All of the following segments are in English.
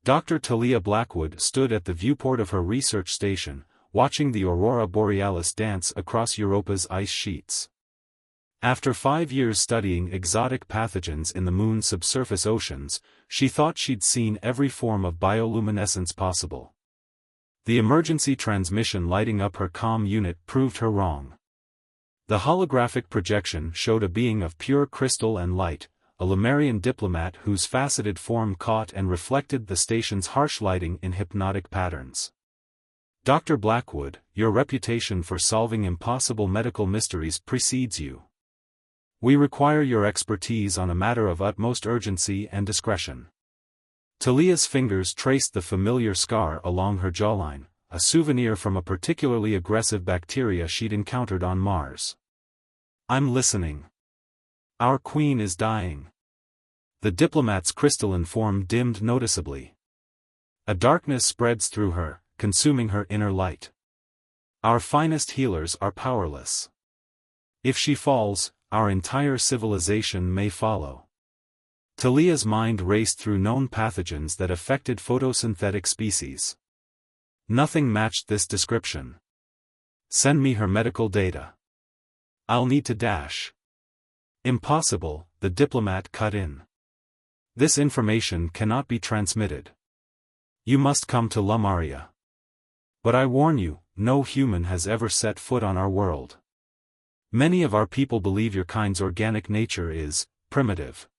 Dr. Talia Blackwood stood at the viewport of her research station, watching the aurora borealis dance across Europa's ice sheets. After 5 years studying exotic pathogens in the moon's subsurface oceans, she thought she'd seen every form of bioluminescence possible. The emergency transmission lighting up her comm unit proved her wrong. The holographic projection showed a being of pure crystal and light, a Lemurian diplomat whose faceted form caught and reflected the station's harsh lighting in hypnotic patterns. Dr. Blackwood, your reputation for solving impossible medical mysteries precedes you. We require your expertise on a matter of utmost urgency and discretion. Talia's fingers traced the familiar scar along her jawline, a souvenir from a particularly aggressive bacteria she'd encountered on Mars. I'm listening. Our queen is dying. The diplomat's crystalline form dimmed noticeably. A darkness spreads through her, consuming her inner light. Our finest healers are powerless. If she falls, our entire civilization may follow. Talia's mind raced through known pathogens that affected photosynthetic species. Nothing matched this description. Send me her medical data. I'll need to dash. Impossible, the diplomat cut in. This information cannot be transmitted. You must come to Lemuria. But I warn you, no human has ever set foot on our world. Many of our people believe your kind's organic nature is primitive.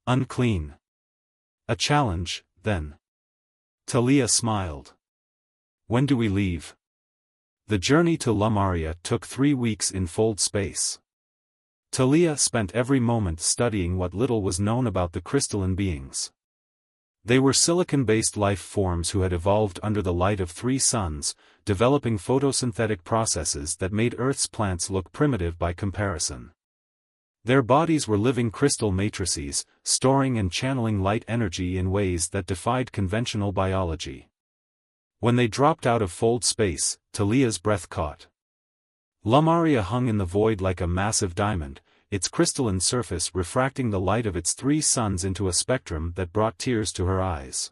Unclean. A challenge, then. Talia smiled. When do we leave? The journey to Lemuria took 3 weeks in fold space. Talia spent every moment studying what little was known about the crystalline beings. They were silicon-based life forms who had evolved under the light of 3 suns, developing photosynthetic processes that made Earth's plants look primitive by comparison. Their bodies were living crystal matrices, storing and channeling light energy in ways that defied conventional biology. When they dropped out of fold space, Talia's breath caught. Lemuria hung in the void like a massive diamond, its crystalline surface refracting the light of its 3 suns into a spectrum that brought tears to her eyes.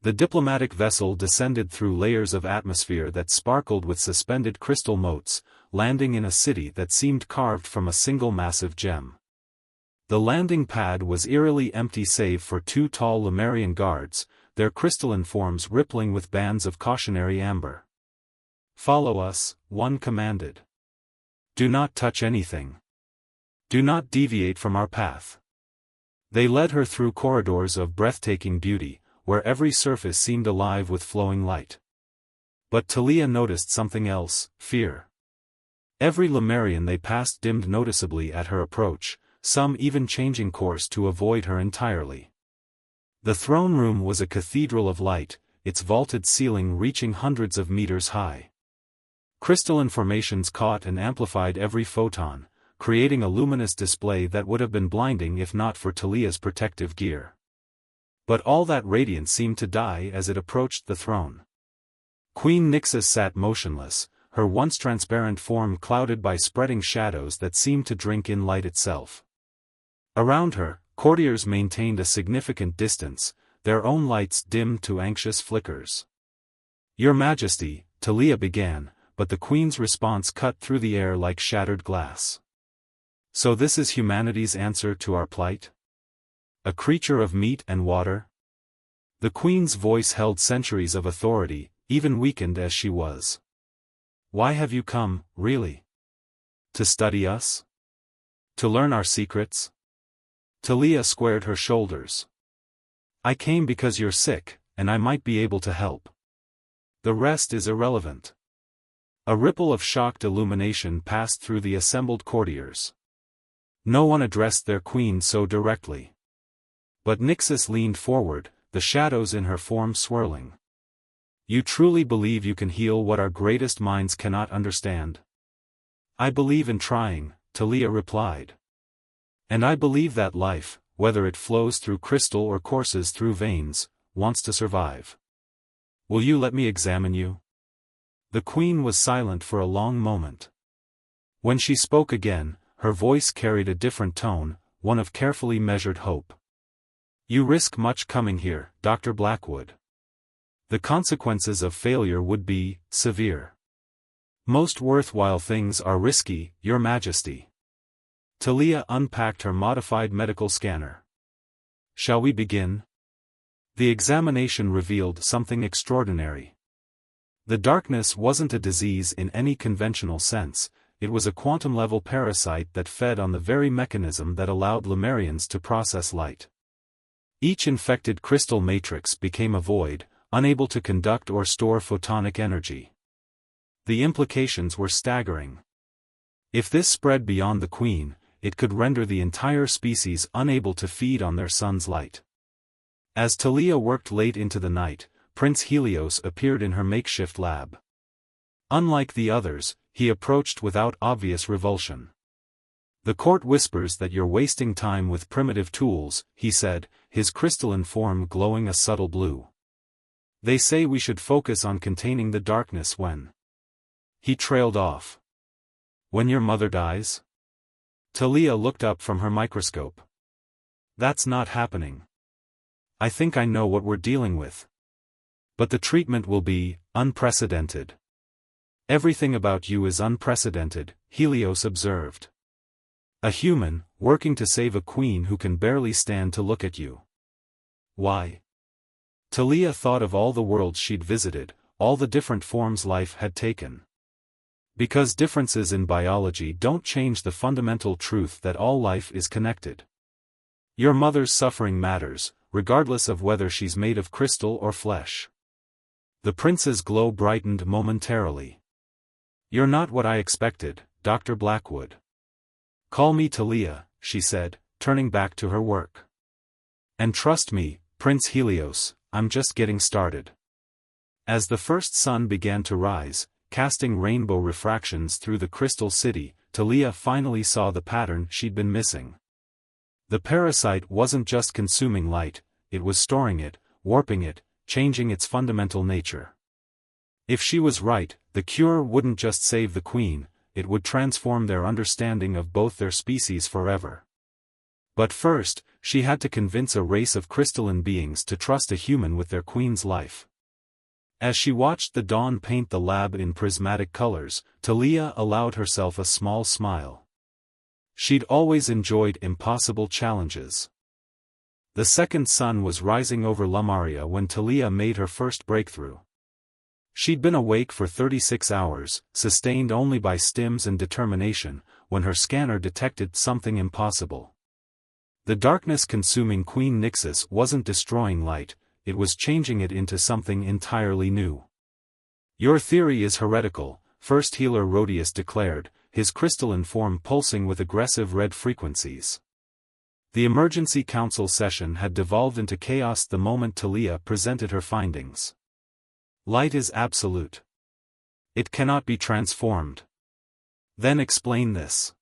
The diplomatic vessel descended through layers of atmosphere that sparkled with suspended crystal motes, landing in a city that seemed carved from a single massive gem. The landing pad was eerily empty save for 2 tall Lemurian guards, their crystalline forms rippling with bands of cautionary amber. Follow us, one commanded. Do not touch anything. Do not deviate from our path. They led her through corridors of breathtaking beauty, where every surface seemed alive with flowing light. But Talia noticed something else, fear. Every Lemurian they passed dimmed noticeably at her approach, some even changing course to avoid her entirely. The throne room was a cathedral of light, its vaulted ceiling reaching hundreds of meters high. Crystalline formations caught and amplified every photon, creating a luminous display that would have been blinding if not for Talia's protective gear. But all that radiance seemed to die as it approached the throne. Queen Nyxus sat motionless, her once transparent form clouded by spreading shadows that seemed to drink in light itself. Around her, courtiers maintained a significant distance, their own lights dimmed to anxious flickers. Your Majesty, Talia began, but the Queen's response cut through the air like shattered glass. So this is humanity's answer to our plight? A creature of meat and water? The Queen's voice held centuries of authority, even weakened as she was. Why have you come, really? To study us? To learn our secrets? Talia squared her shoulders. I came because you're sick, and I might be able to help. The rest is irrelevant. A ripple of shocked illumination passed through the assembled courtiers. No one addressed their queen so directly. But Nyxus leaned forward, the shadows in her form swirling. You truly believe you can heal what our greatest minds cannot understand? I believe in trying, Talia replied. And I believe that life, whether it flows through crystal or courses through veins, wants to survive. Will you let me examine you? The Queen was silent for a long moment. When she spoke again, her voice carried a different tone, one of carefully measured hope. You risk much coming here, Dr. Blackwood. The consequences of failure would be severe. Most worthwhile things are risky, Your Majesty. Talia unpacked her modified medical scanner. Shall we begin? The examination revealed something extraordinary. The darkness wasn't a disease in any conventional sense, it was a quantum-level parasite that fed on the very mechanism that allowed Lemurians to process light. Each infected crystal matrix became a void, unable to conduct or store photonic energy. The implications were staggering. If this spread beyond the Queen, it could render the entire species unable to feed on their sun's light. As Talia worked late into the night, Prince Helios appeared in her makeshift lab. Unlike the others, he approached without obvious revulsion. The court whispers that you're wasting time with primitive tools, he said, his crystalline form glowing a subtle blue. They say we should focus on containing the darkness when... He trailed off. When your mother dies? Talia looked up from her microscope. That's not happening. I think I know what we're dealing with. But the treatment will be unprecedented. Everything about you is unprecedented, Helios observed. A human, working to save a queen who can barely stand to look at you. Why? Talia thought of all the worlds she'd visited, all the different forms life had taken. Because differences in biology don't change the fundamental truth that all life is connected. Your mother's suffering matters, regardless of whether she's made of crystal or flesh. The prince's glow brightened momentarily. You're not what I expected, Dr. Blackwood. Call me Talia, she said, turning back to her work. And trust me, Prince Helios, I'm just getting started. As the first sun began to rise, casting rainbow refractions through the crystal city, Talia finally saw the pattern she'd been missing. The parasite wasn't just consuming light, it was storing it, warping it, changing its fundamental nature. If she was right, the cure wouldn't just save the Queen, it would transform their understanding of both their species forever. But first, she had to convince a race of crystalline beings to trust a human with their Queen's life. As she watched the dawn paint the lab in prismatic colors, Talia allowed herself a small smile. She'd always enjoyed impossible challenges. The second sun was rising over Lemuria when Talia made her first breakthrough. She'd been awake for 36 hours, sustained only by stims and determination, when her scanner detected something impossible. The darkness-consuming Queen Nixus wasn't destroying light, it was changing it into something entirely new. Your theory is heretical, First Healer Rhodius declared, his crystalline form pulsing with aggressive red frequencies. The emergency council session had devolved into chaos the moment Talia presented her findings. Light is absolute. It cannot be transformed. Then explain this.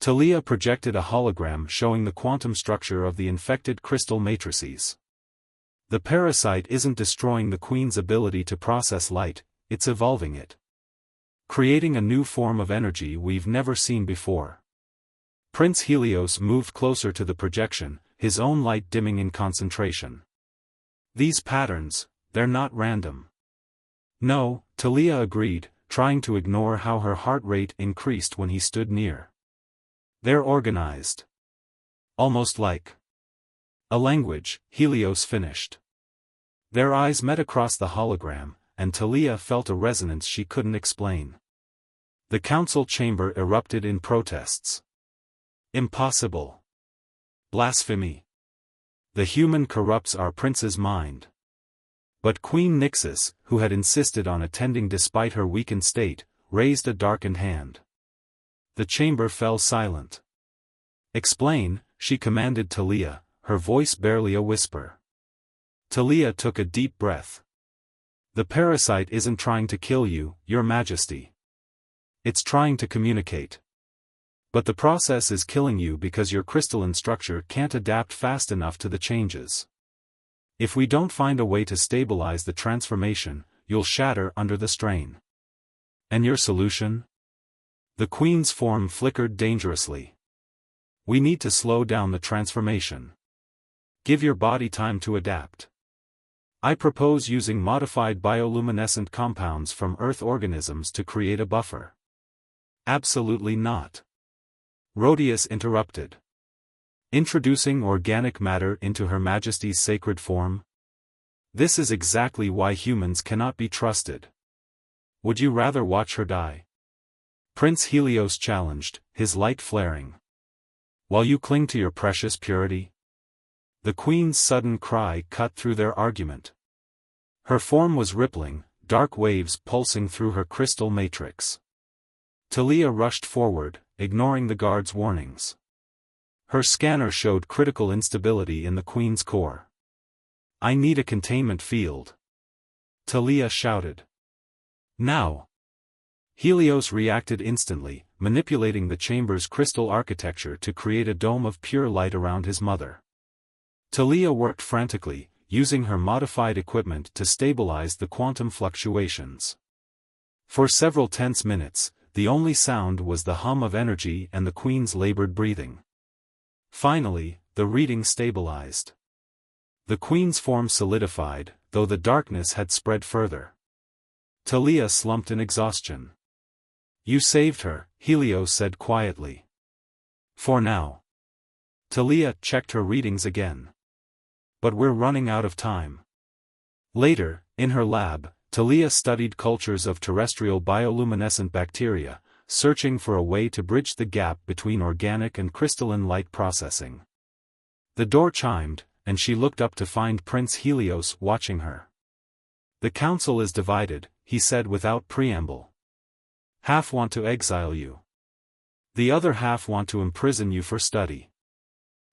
Talia projected a hologram showing the quantum structure of the infected crystal matrices. The parasite isn't destroying the Queen's ability to process light, it's evolving it. Creating a new form of energy we've never seen before. Prince Helios moved closer to the projection, his own light dimming in concentration. These patterns, they're not random. No, Talia agreed, trying to ignore how her heart rate increased when he stood near. They're organized. Almost like a language, Helios finished. Their eyes met across the hologram, and Talia felt a resonance she couldn't explain. The council chamber erupted in protests. Impossible. Blasphemy. The human corrupts our prince's mind. But Queen Nixus, who had insisted on attending despite her weakened state, raised a darkened hand. The chamber fell silent. Explain, she commanded Talia, her voice barely a whisper. Talia took a deep breath. The parasite isn't trying to kill you, Your Majesty. It's trying to communicate. But the process is killing you because your crystalline structure can't adapt fast enough to the changes. If we don't find a way to stabilize the transformation, you'll shatter under the strain. And your solution? The Queen's form flickered dangerously. We need to slow down the transformation. Give your body time to adapt. I propose using modified bioluminescent compounds from Earth organisms to create a buffer. Absolutely not. Rhodius interrupted. Introducing organic matter into Her Majesty's sacred form? This is exactly why humans cannot be trusted. Would you rather watch her die? Prince Helios challenged, his light flaring. While you cling to your precious purity? The Queen's sudden cry cut through their argument. Her form was rippling, dark waves pulsing through her crystal matrix. Talia rushed forward, ignoring the guard's warnings. Her scanner showed critical instability in the Queen's core. I need a containment field. Talia shouted. Now! Helios reacted instantly, manipulating the chamber's crystal architecture to create a dome of pure light around his mother. Talia worked frantically, using her modified equipment to stabilize the quantum fluctuations. For several tense minutes, the only sound was the hum of energy and the Queen's labored breathing. Finally, the reading stabilized. The Queen's form solidified, though the darkness had spread further. Talia slumped in exhaustion. You saved her, Helios said quietly. For now. Talia checked her readings again. But we're running out of time. Later, in her lab, Talia studied cultures of terrestrial bioluminescent bacteria, searching for a way to bridge the gap between organic and crystalline light processing. The door chimed, and she looked up to find Prince Helios watching her. The council is divided, he said without preamble. Half want to exile you. The other half want to imprison you for study.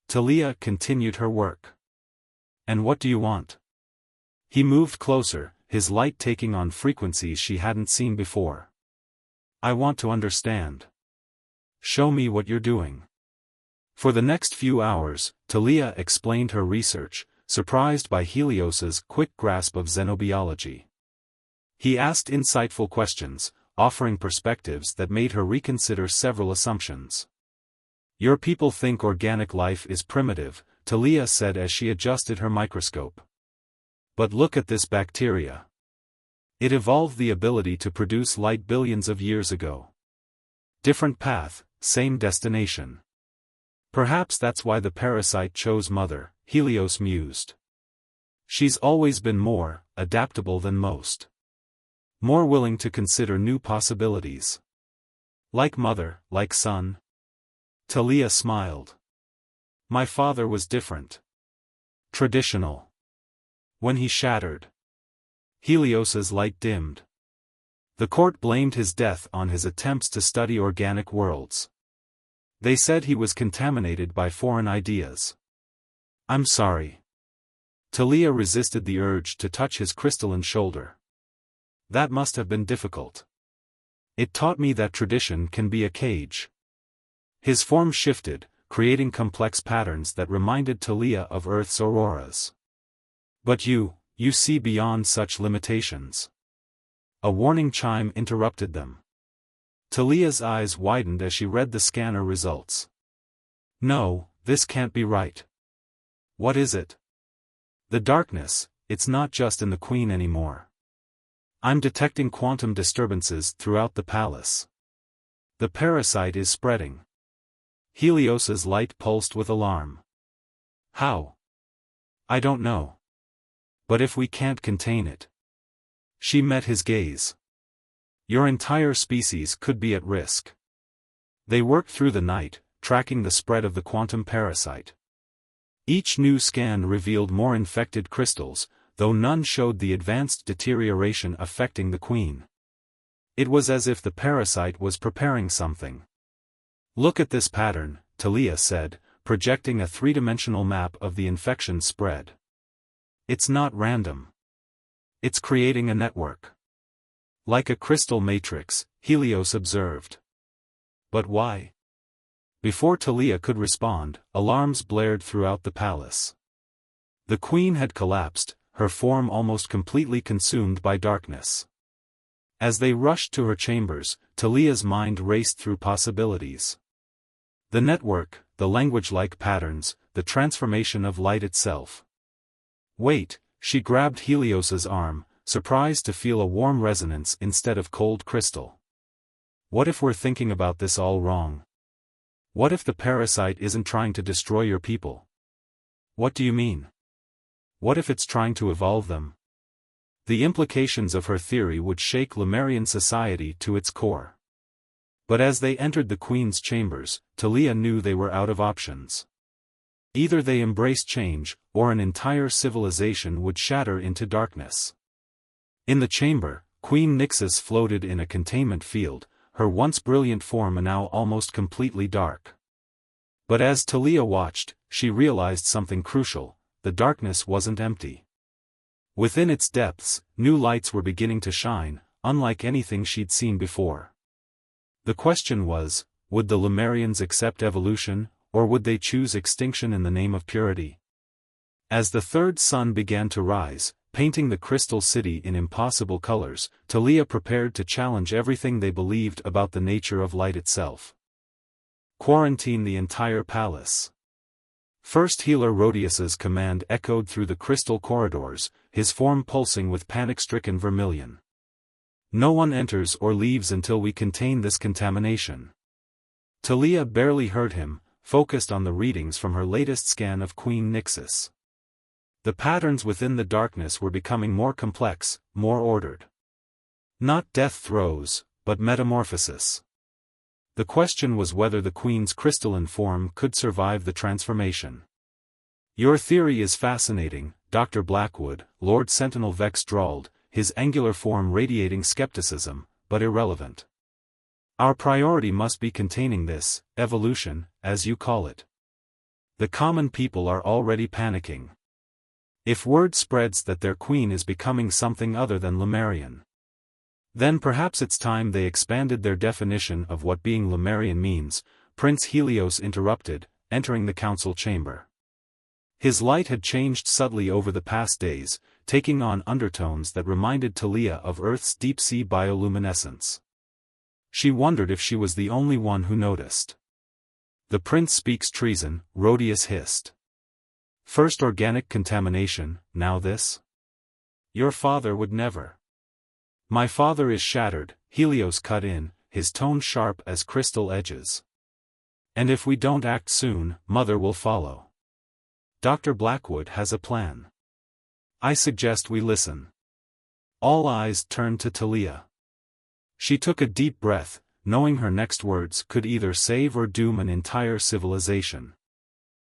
Talia continued her work. And what do you want? He moved closer, his light taking on frequencies she hadn't seen before. I want to understand. Show me what you're doing. For the next few hours, Talia explained her research, surprised by Helios's quick grasp of xenobiology. He asked insightful questions, offering perspectives that made her reconsider several assumptions. Your people think organic life is primitive, Talia said as she adjusted her microscope. But look at this bacteria. It evolved the ability to produce light billions of years ago. Different path, same destination. Perhaps that's why the parasite chose Mother, Helios mused. She's always been more adaptable than most. More willing to consider new possibilities. Like mother, like son. Talia smiled. My father was different. Traditional. When he shattered. Helios's light dimmed. The court blamed his death on his attempts to study organic worlds. They said he was contaminated by foreign ideas. I'm sorry. Talia resisted the urge to touch his crystalline shoulder. That must have been difficult. It taught me that tradition can be a cage. His form shifted, creating complex patterns that reminded Talia of Earth's auroras. But you see beyond such limitations. A warning chime interrupted them. Talia's eyes widened as she read the scanner results. No, this can't be right. What is it? The darkness, it's not just in the Queen anymore. I'm detecting quantum disturbances throughout the palace. The parasite is spreading. Helios's light pulsed with alarm. How? I don't know. But if we can't contain it. She met his gaze. Your entire species could be at risk. They worked through the night, tracking the spread of the quantum parasite. Each new scan revealed more infected crystals, though none showed the advanced deterioration affecting the Queen. It was as if the parasite was preparing something. Look at this pattern, Talia said, projecting a three-dimensional map of the infection spread. It's not random. It's creating a network. Like a crystal matrix, Helios observed. But why? Before Talia could respond, alarms blared throughout the palace. The Queen had collapsed, her form almost completely consumed by darkness. As they rushed to her chambers, Talia's mind raced through possibilities. The network, the language-like patterns, the transformation of light itself. Wait, she grabbed Helios's arm, surprised to feel a warm resonance instead of cold crystal. What if we're thinking about this all wrong? What if the parasite isn't trying to destroy your people? What do you mean? What if it's trying to evolve them? The implications of her theory would shake Lemurian society to its core. But as they entered the Queen's chambers, Talia knew they were out of options. Either they embraced change, or an entire civilization would shatter into darkness. In the chamber, Queen Nixis floated in a containment field, her once brilliant form now almost completely dark. But as Talia watched, she realized something crucial: the darkness wasn't empty. Within its depths, new lights were beginning to shine, unlike anything she'd seen before. The question was, would the Lemurians accept evolution, or would they choose extinction in the name of purity? As the third sun began to rise, painting the crystal city in impossible colors, Talia prepared to challenge everything they believed about the nature of light itself. Quarantine the entire palace. First Healer Rhodius's command echoed through the crystal corridors, his form pulsing with panic-stricken vermilion. No one enters or leaves until we contain this contamination. Talia barely heard him, focused on the readings from her latest scan of Queen Nixis. The patterns within the darkness were becoming more complex, more ordered. Not death throes, but metamorphosis. The question was whether the Queen's crystalline form could survive the transformation. Your theory is fascinating, Dr. Blackwood, Lord Sentinel Vex drawled, his angular form radiating skepticism, but irrelevant. Our priority must be containing this, evolution, as you call it. The common people are already panicking. If word spreads that their queen is becoming something other than Lemurian, then perhaps it's time they expanded their definition of what being Lemurian means, Prince Helios interrupted, entering the council chamber. His light had changed subtly over the past days, taking on undertones that reminded Talia of Earth's deep-sea bioluminescence. She wondered if she was the only one who noticed. The prince speaks treason, Rhodius hissed. First organic contamination, now this? Your father would never. My father is shattered, Helios cut in, his tone sharp as crystal edges. And if we don't act soon, Mother will follow. Dr. Blackwood has a plan. I suggest we listen. All eyes turned to Talia. She took a deep breath, knowing her next words could either save or doom an entire civilization.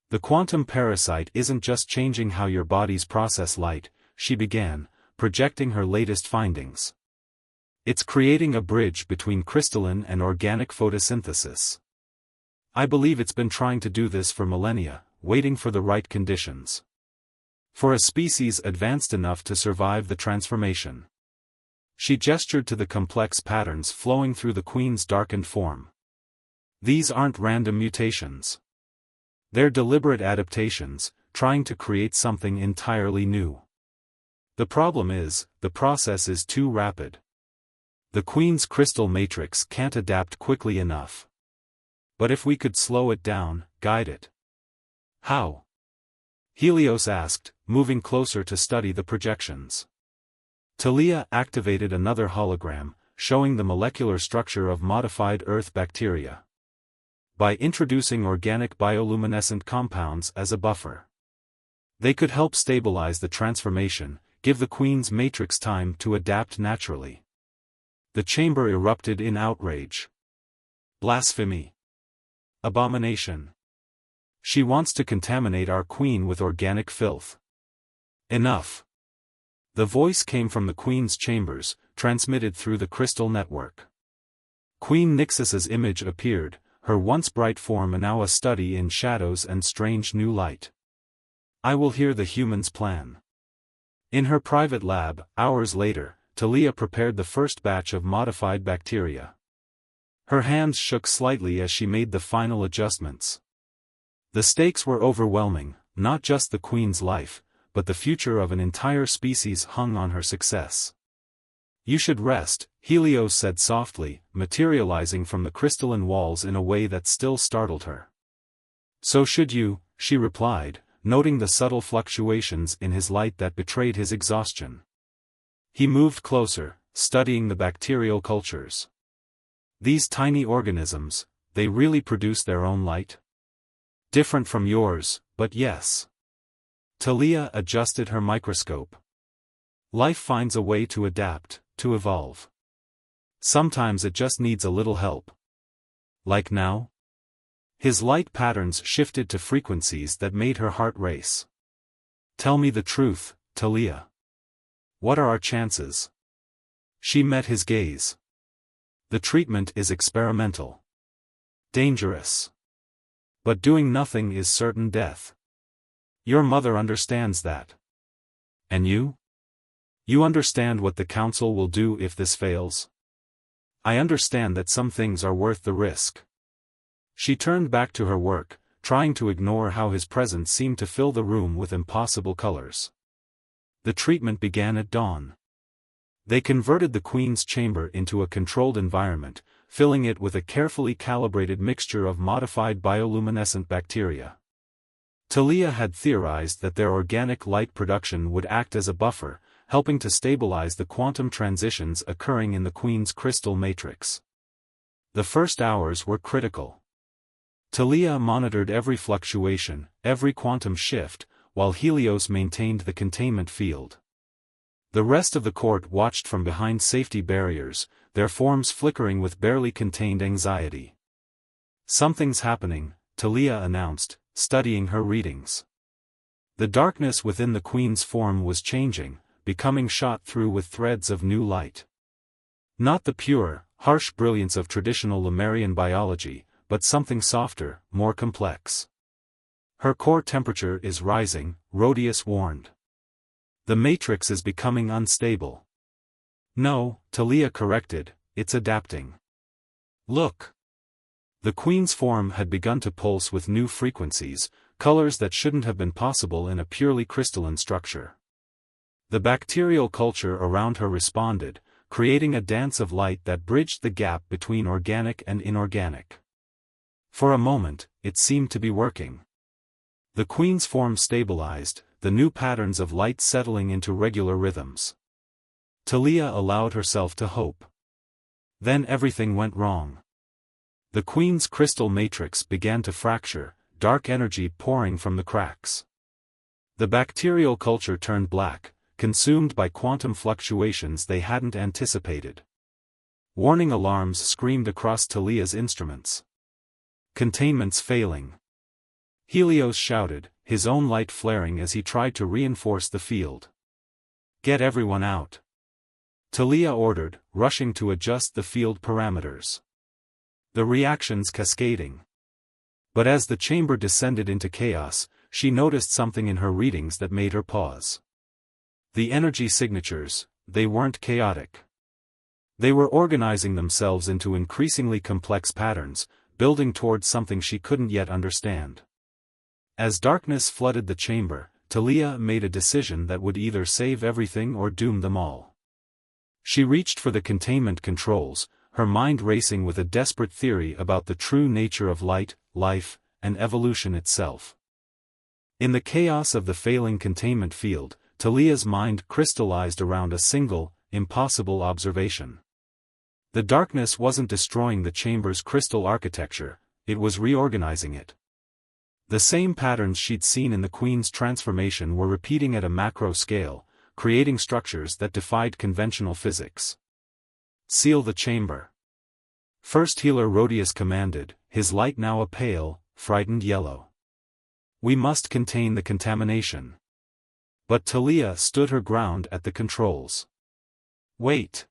The quantum parasite isn't just changing how your bodies process light, she began, projecting her latest findings. It's creating a bridge between crystalline and organic photosynthesis. I believe it's been trying to do this for millennia, waiting for the right conditions. For a species advanced enough to survive the transformation. She gestured to the complex patterns flowing through the Queen's darkened form. These aren't random mutations. They're deliberate adaptations, trying to create something entirely new. The problem is, the process is too rapid. The Queen's crystal matrix can't adapt quickly enough. But if we could slow it down, guide it. How? Helios asked, moving closer to study the projections. Talia activated another hologram, showing the molecular structure of modified Earth bacteria. By introducing organic bioluminescent compounds as a buffer, they could help stabilize the transformation, give the Queen's matrix time to adapt naturally. The chamber erupted in outrage. Blasphemy. Abomination. She wants to contaminate our Queen with organic filth. Enough. The voice came from the Queen's chambers, transmitted through the crystal network. Queen Nixis's image appeared, her once bright form now a study in shadows and strange new light. I will hear the humans' plan. In her private lab, hours later, Talia prepared the first batch of modified bacteria. Her hands shook slightly as she made the final adjustments. The stakes were overwhelming, not just the Queen's life, but the future of an entire species hung on her success. You should rest, Helios said softly, materializing from the crystalline walls in a way that still startled her. So should you, she replied, noting the subtle fluctuations in his light that betrayed his exhaustion. He moved closer, studying the bacterial cultures. These tiny organisms, they really produce their own light? Different from yours, but yes. Talia adjusted her microscope. Life finds a way to adapt, to evolve. Sometimes it just needs a little help. Like now? His light patterns shifted to frequencies that made her heart race. Tell me the truth, Talia. What are our chances? She met his gaze. The treatment is experimental. Dangerous. But doing nothing is certain death. Your mother understands that. And you? You understand what the council will do if this fails? I understand that some things are worth the risk. She turned back to her work, trying to ignore how his presence seemed to fill the room with impossible colors. The treatment began at dawn. They converted the Queen's chamber into a controlled environment, filling it with a carefully calibrated mixture of modified bioluminescent bacteria. Talia had theorized that their organic light production would act as a buffer, helping to stabilize the quantum transitions occurring in the Queen's crystal matrix. The first hours were critical. Talia monitored every fluctuation, every quantum shift, while Helios maintained the containment field. The rest of the court watched from behind safety barriers, their forms flickering with barely contained anxiety. Something's happening, Talia announced, studying her readings. The darkness within the Queen's form was changing, becoming shot through with threads of new light. Not the pure, harsh brilliance of traditional Lemurian biology, but something softer, more complex. Her core temperature is rising, Rhodius warned. The matrix is becoming unstable. No, Talia corrected, it's adapting. Look. The Queen's form had begun to pulse with new frequencies, colors that shouldn't have been possible in a purely crystalline structure. The bacterial culture around her responded, creating a dance of light that bridged the gap between organic and inorganic. For a moment, it seemed to be working. The Queen's form stabilized, the new patterns of light settling into regular rhythms. Talia allowed herself to hope. Then everything went wrong. The Queen's crystal matrix began to fracture, dark energy pouring from the cracks. The bacterial culture turned black, consumed by quantum fluctuations they hadn't anticipated. Warning alarms screamed across Talia's instruments. Containment's failing. Helios shouted, his own light flaring as he tried to reinforce the field. Get everyone out. Talia ordered, rushing to adjust the field parameters. The reactions cascading. But as the chamber descended into chaos, she noticed something in her readings that made her pause. The energy signatures, they weren't chaotic. They were organizing themselves into increasingly complex patterns, building towards something she couldn't yet understand. As darkness flooded the chamber, Talia made a decision that would either save everything or doom them all. She reached for the containment controls, her mind racing with a desperate theory about the true nature of light, life, and evolution itself. In the chaos of the failing containment field, Talia's mind crystallized around a single, impossible observation. The darkness wasn't destroying the chamber's crystal architecture, it was reorganizing it. The same patterns she'd seen in the Queen's transformation were repeating at a macro scale, creating structures that defied conventional physics. Seal the chamber. First Healer Rhodius commanded, his light now a pale, frightened yellow. We must contain the contamination. But Talia stood her ground at the controls. Wait.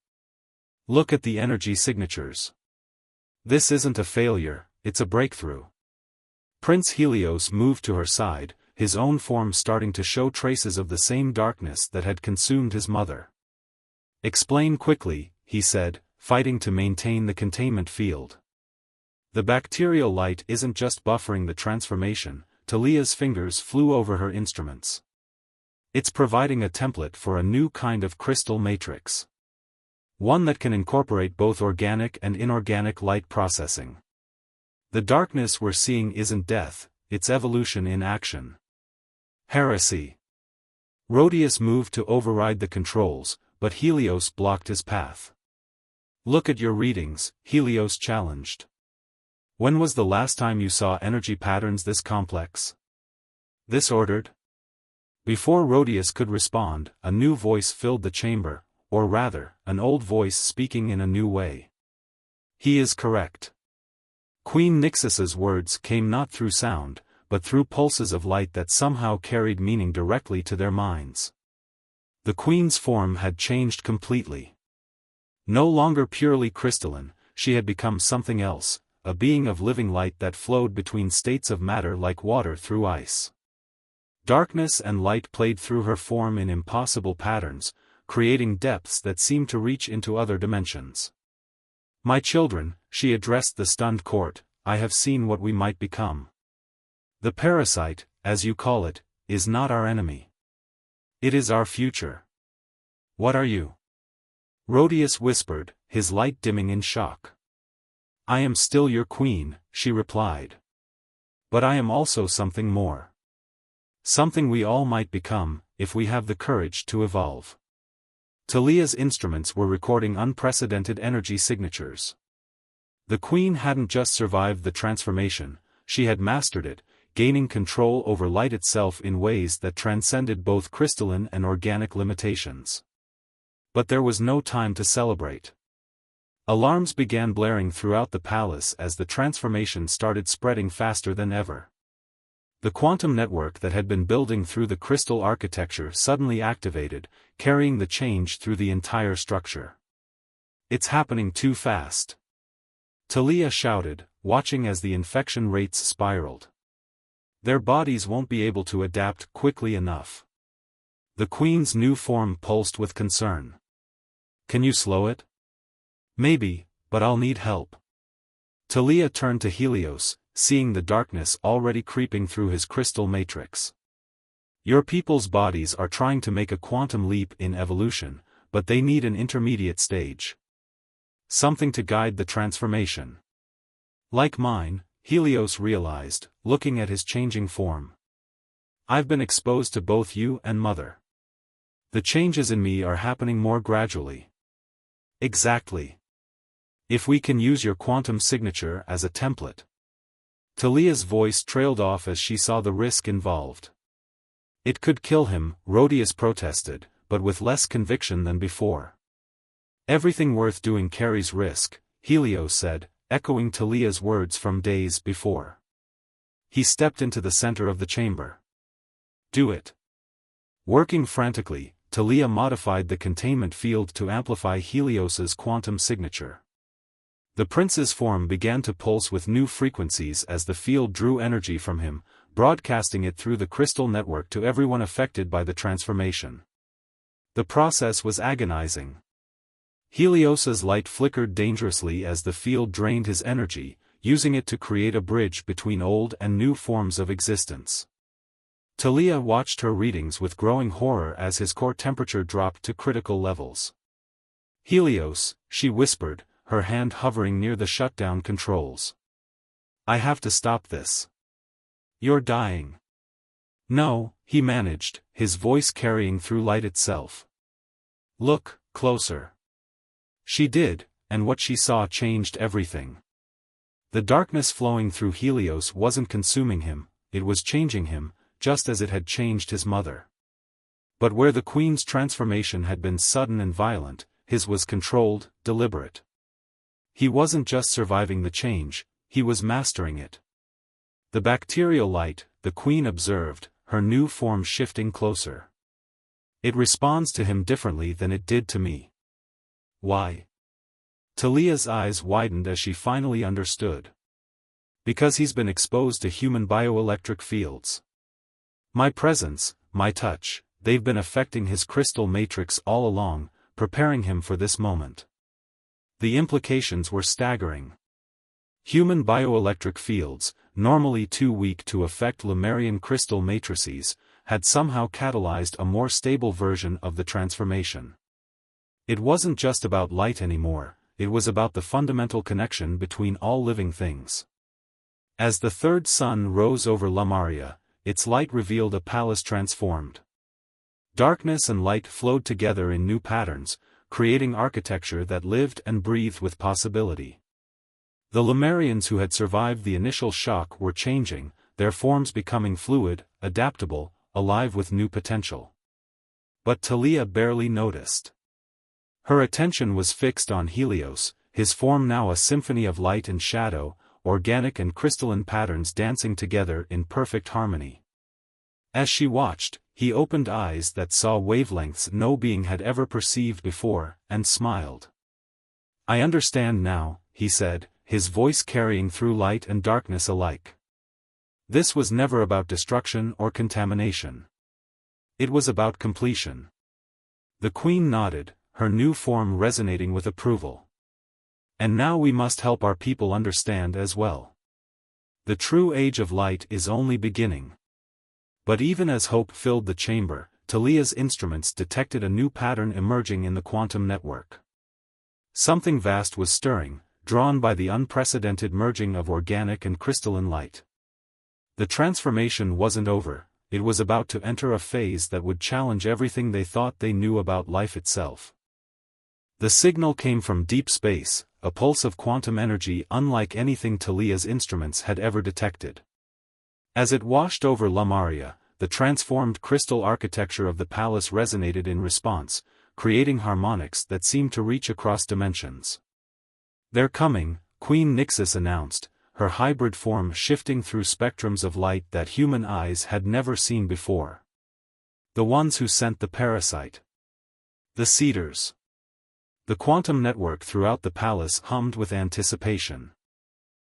Look at the energy signatures. This isn't a failure, it's a breakthrough. Prince Helios moved to her side, his own form starting to show traces of the same darkness that had consumed his mother. Explain quickly, he said, fighting to maintain the containment field. The bacterial light isn't just buffering the transformation, Talia's fingers flew over her instruments. It's providing a template for a new kind of crystal matrix. One that can incorporate both organic and inorganic light processing. The darkness we're seeing isn't death, its evolution in action. Heresy. Rhodius moved to override the controls, but Helios blocked his path. Look at your readings, Helios challenged. When was the last time you saw energy patterns this complex? This ordered. Before Rhodius could respond, a new voice filled the chamber, or rather, an old voice speaking in a new way. He is correct. Queen Nixus's words came not through sound, but through pulses of light that somehow carried meaning directly to their minds. The Queen's form had changed completely. No longer purely crystalline, she had become something else, a being of living light that flowed between states of matter like water through ice. Darkness and light played through her form in impossible patterns, creating depths that seemed to reach into other dimensions. My children, she addressed the stunned court, I have seen what we might become. The parasite, as you call it, is not our enemy. It is our future. What are you? Rhodius whispered, his light dimming in shock. I am still your queen, she replied. But I am also something more. Something we all might become, if we have the courage to evolve. Talia's instruments were recording unprecedented energy signatures. The Queen hadn't just survived the transformation, she had mastered it, gaining control over light itself in ways that transcended both crystalline and organic limitations. But there was no time to celebrate. Alarms began blaring throughout the palace as the transformation started spreading faster than ever. The quantum network that had been building through the crystal architecture suddenly activated, carrying the change through the entire structure. It's happening too fast. Talia shouted, watching as the infection rates spiraled. Their bodies won't be able to adapt quickly enough. The Queen's new form pulsed with concern. Can you slow it? Maybe, but I'll need help. Talia turned to Helios, seeing the darkness already creeping through his crystal matrix. Your people's bodies are trying to make a quantum leap in evolution, but they need an intermediate stage. Something to guide the transformation. Like mine, Helios realized, looking at his changing form. I've been exposed to both you and Mother. The changes in me are happening more gradually. Exactly. If we can use your quantum signature as a template. Talia's voice trailed off as she saw the risk involved. It could kill him, Rhodius protested, but with less conviction than before. Everything worth doing carries risk, Helios said, echoing Talia's words from days before. He stepped into the center of the chamber. Do it. Working frantically, Talia modified the containment field to amplify Helios's quantum signature. The prince's form began to pulse with new frequencies as the field drew energy from him, broadcasting it through the crystal network to everyone affected by the transformation. The process was agonizing. Helios's light flickered dangerously as the field drained his energy, using it to create a bridge between old and new forms of existence. Talia watched her readings with growing horror as his core temperature dropped to critical levels. Helios, she whispered, her hand hovering near the shutdown controls. I have to stop this. You're dying. No, he managed, his voice carrying through light itself. Look, closer. She did, and what she saw changed everything. The darkness flowing through Helios wasn't consuming him, it was changing him, just as it had changed his mother. But where the Queen's transformation had been sudden and violent, his was controlled, deliberate. He wasn't just surviving the change, he was mastering it. The bacterial light, the Queen observed, her new form shifting closer. It responds to him differently than it did to me. Why? Talia's eyes widened as she finally understood. Because he's been exposed to human bioelectric fields. My presence, my touch, they've been affecting his crystal matrix all along, preparing him for this moment. The implications were staggering. Human bioelectric fields, normally too weak to affect Lemurian crystal matrices, had somehow catalyzed a more stable version of the transformation. It wasn't just about light anymore, it was about the fundamental connection between all living things. As the third sun rose over Lamaria, its light revealed a palace transformed. Darkness and light flowed together in new patterns, creating architecture that lived and breathed with possibility. The Lemurians who had survived the initial shock were changing, their forms becoming fluid, adaptable, alive with new potential. But Talia barely noticed. Her attention was fixed on Helios, his form now a symphony of light and shadow, organic and crystalline patterns dancing together in perfect harmony. As she watched, he opened eyes that saw wavelengths no being had ever perceived before, and smiled. "I understand now," he said, his voice carrying through light and darkness alike. This was never about destruction or contamination. It was about completion. The queen nodded, her new form resonating with approval. "And now we must help our people understand as well. The true age of light is only beginning." But even as hope filled the chamber, Talia's instruments detected a new pattern emerging in the quantum network. Something vast was stirring, drawn by the unprecedented merging of organic and crystalline light. The transformation wasn't over, it was about to enter a phase that would challenge everything they thought they knew about life itself. The signal came from deep space, a pulse of quantum energy unlike anything Talia's instruments had ever detected. As it washed over Lamaria, the transformed crystal architecture of the palace resonated in response, creating harmonics that seemed to reach across dimensions. "They're coming," Queen Nixis announced, her hybrid form shifting through spectrums of light that human eyes had never seen before. "The ones who sent the parasite. The Cedars." The quantum network throughout the palace hummed with anticipation.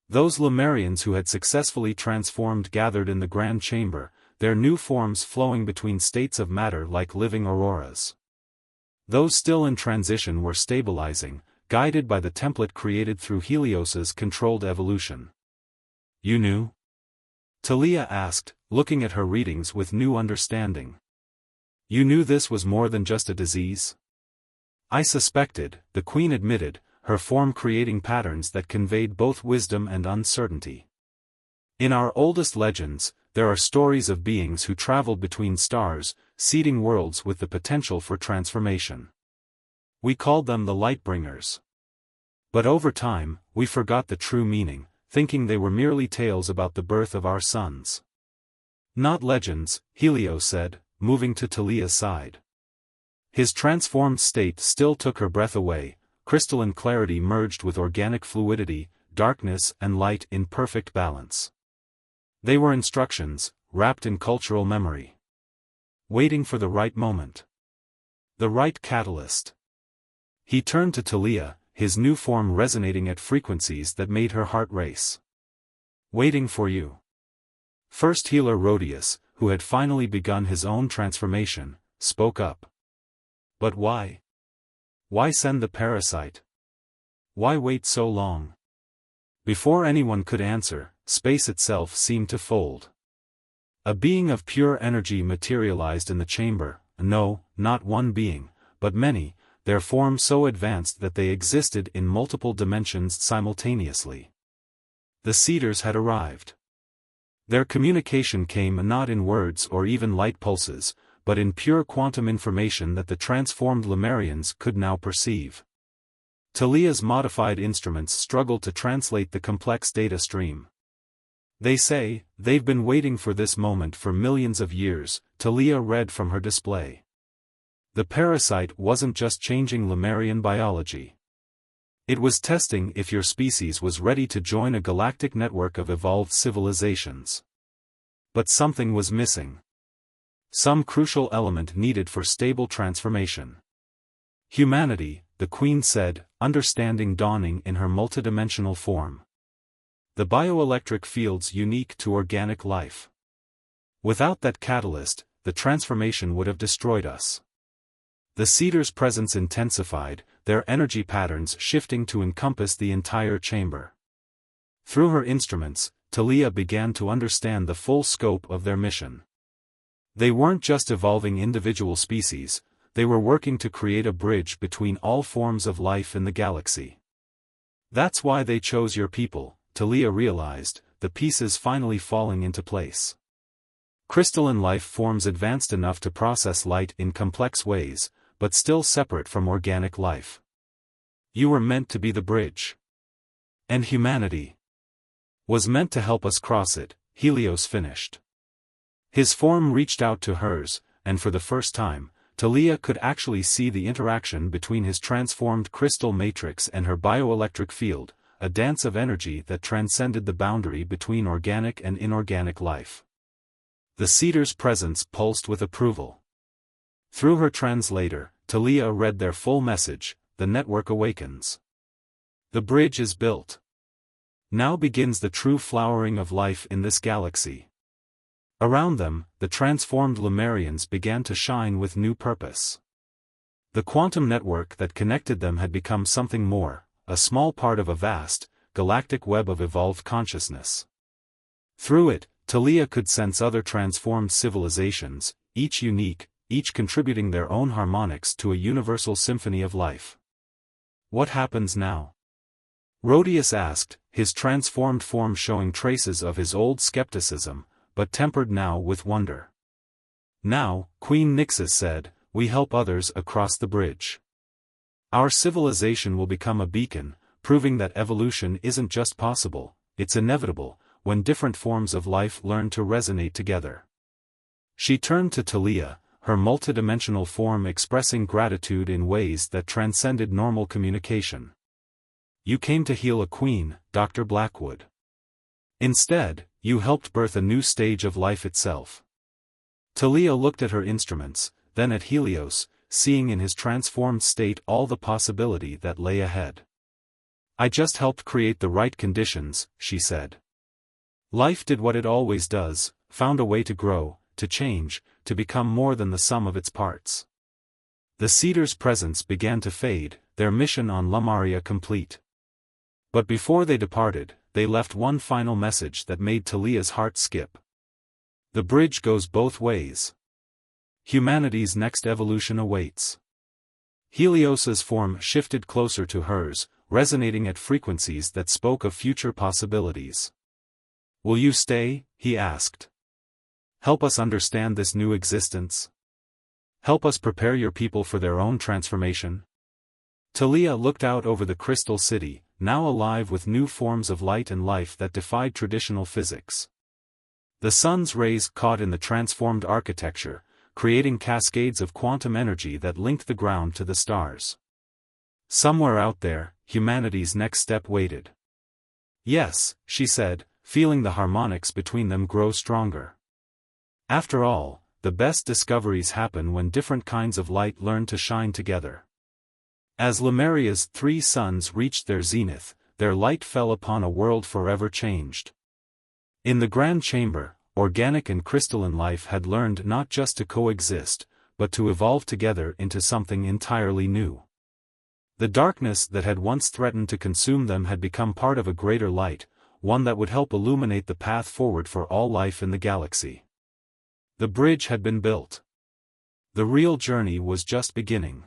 Those Lemurians who had successfully transformed gathered in the grand chamber, their new forms flowing between states of matter like living auroras. Those still in transition were stabilizing, guided by the template created through Helios's controlled evolution. "You knew?" Talia asked, looking at her readings with new understanding. "You knew this was more than just a disease?" "I suspected," the queen admitted, her form creating patterns that conveyed both wisdom and uncertainty. "In our oldest legends, there are stories of beings who traveled between stars, seeding worlds with the potential for transformation. We called them the Lightbringers. But over time, we forgot the true meaning, thinking they were merely tales about the birth of our sons." "Not legends," Helios said, moving to Talia's side. His transformed state still took her breath away, crystalline clarity merged with organic fluidity, darkness and light in perfect balance. They were instructions, wrapped in cultural memory. Waiting for the right moment. The right catalyst. He turned to Talia, his new form resonating at frequencies that made her heart race. "Waiting for you." First healer Rhodius, who had finally begun his own transformation, spoke up. "But why? Why send the parasite? Why wait so long?" Before anyone could answer, space itself seemed to fold. A being of pure energy materialized in the chamber, no, not one being, but many, their form so advanced that they existed in multiple dimensions simultaneously. The Cedars had arrived. Their communication came not in words or even light pulses, but in pure quantum information that the transformed Lemurians could now perceive. Talia's modified instruments struggled to translate the complex data stream. "They say, they've been waiting for this moment for millions of years," Talia read from her display. The parasite wasn't just changing Lemurian biology. It was testing if your species was ready to join a galactic network of evolved civilizations. But something was missing. Some crucial element needed for stable transformation. "Humanity," the Queen said, understanding dawning in her multidimensional form. "The bioelectric fields unique to organic life. Without that catalyst, the transformation would have destroyed us." The Cedars' presence intensified, their energy patterns shifting to encompass the entire chamber. Through her instruments, Talia began to understand the full scope of their mission. They weren't just evolving individual species, they were working to create a bridge between all forms of life in the galaxy. "That's why they chose your people," Talia realized, the pieces finally falling into place. Crystalline life forms advanced enough to process light in complex ways, but still separate from organic life. You were meant to be the bridge. And humanity was meant to help us cross it, Helios finished. His form reached out to hers, and for the first time, Talia could actually see the interaction between his transformed crystal matrix and her bioelectric field, a dance of energy that transcended the boundary between organic and inorganic life. The Cedar's presence pulsed with approval. Through her translator, Talia read their full message: the network awakens. The bridge is built. Now begins the true flowering of life in this galaxy. Around them, the transformed Lemurians began to shine with new purpose. The quantum network that connected them had become something more, a small part of a vast, galactic web of evolved consciousness. Through it, Talia could sense other transformed civilizations, each unique, each contributing their own harmonics to a universal symphony of life. What happens now? Rhodius asked, his transformed form showing traces of his old skepticism, but tempered now with wonder. Now, Queen Nyxis said, we help others across the bridge. Our civilization will become a beacon, proving that evolution isn't just possible, it's inevitable, when different forms of life learn to resonate together. She turned to Talia, her multidimensional form expressing gratitude in ways that transcended normal communication. You came to heal a queen, Dr. Blackwood. Instead, you helped birth a new stage of life itself. Talia looked at her instruments, then at Helios, seeing in his transformed state all the possibility that lay ahead. I just helped create the right conditions, she said. Life did what it always does, found a way to grow, to change, to become more than the sum of its parts. The Cedar's presence began to fade, their mission on Lumaria complete. But before they departed, they left one final message that made Talia's heart skip. The bridge goes both ways. Humanity's next evolution awaits. Helios's form shifted closer to hers, resonating at frequencies that spoke of future possibilities. Will you stay? He asked. Help us understand this new existence. Help us prepare your people for their own transformation. Talia looked out over the crystal city, now alive with new forms of light and life that defied traditional physics. The sun's rays caught in the transformed architecture, creating cascades of quantum energy that linked the ground to the stars. Somewhere out there, humanity's next step waited. Yes, she said, feeling the harmonics between them grow stronger. After all, the best discoveries happen when different kinds of light learn to shine together. As Lemuria's 3 suns reached their zenith, their light fell upon a world forever changed. In the grand chamber, organic and crystalline life had learned not just to coexist, but to evolve together into something entirely new. The darkness that had once threatened to consume them had become part of a greater light, one that would help illuminate the path forward for all life in the galaxy. The bridge had been built. The real journey was just beginning.